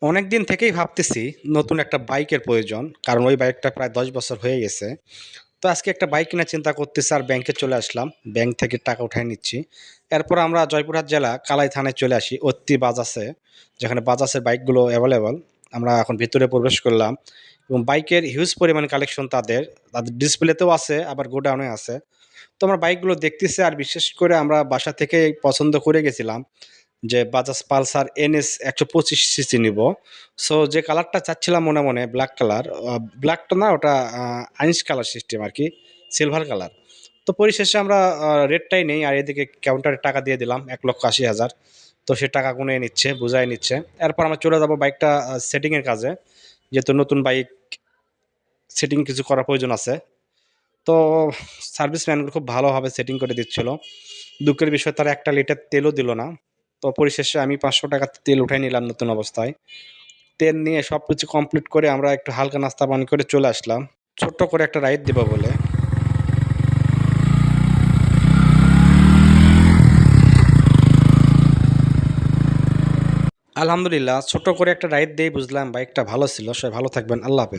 অনেক দিন থেকেই ভাবতেছি নতুন একটা বাইকের প্রয়োজন। কারণ ওই বাইকটা প্রায় ১০ বছর হয়ে গেছে। তো আজকে একটা বাইক কেনার চিন্তা করতেছি আর ব্যাংকে চলে আসলাম। ব্যাংক থেকে টাকা উঠায় নিচ্ছি। এরপর আমরা জয়পুরহাট জেলা কালাই থানায় চলে আসি। অত্তি বাজাজে, যেখানে বাজাজের বাইকগুলো এভেলেবল। আমরা এখন ভিতরে প্রবেশ করলাম এবং বাইকের হিউজ পরিমাণ কালেকশন তাদের। তাদের ডিসপ্লেতেও আছে, আবার গোডাউনে আছে। তো আমরা বাইকগুলো দেখতেছি আর বিশেষ করে আমরা বাসা থেকে পছন্দ করে গেছিলাম যে বাজাজ পালসার এনএস ১২৫ সিসি নিব। সো যে কালারটা চাচ্ছিলাম মনে মনে ব্ল্যাক কালার, ব্ল্যাকটা না ওটা আইস কালার সিস্টেম আর কি, সিলভার কালার। তো পরিশেষে আমরা রেডটাই নেই আর এদিকে কাউন্টারে টাকা দিয়ে দিলাম ১,৮০,০০০। তো সে টাকা গুনে নিচ্ছে, বুঝাই নিচ্ছে। এরপর আমরা চলে যাব বাইকটা সেটিংয়ের কাজে, যেহেতু নতুন বাইক, সেটিং কিছু করার প্রয়োজন আছে। তো সার্ভিসম্যানগুলো খুব ভালোভাবে সেটিং করে দিচ্ছিল। দুঃখের বিষয় তারা ১ লিটার তেলও দিল না। তো পরিশেষে আমি ৳৫০০ তেল উঠায় নিলাম নতুন অবস্থায়। তেল নিয়ে সবকিছু কমপ্লিট করে আমরা একটু হালকা নাস্তা পানি করে চলে আসলাম। ছোট্ট করে একটা রাইড দিব বলে। আলহামদুলিল্লাহ ছোট্ট করে একটা রাইড দিয়েই বুঝলাম বাইকটা ভালো ছিল। সবাই ভালো থাকবেন। আল্লাহ হাফেজ।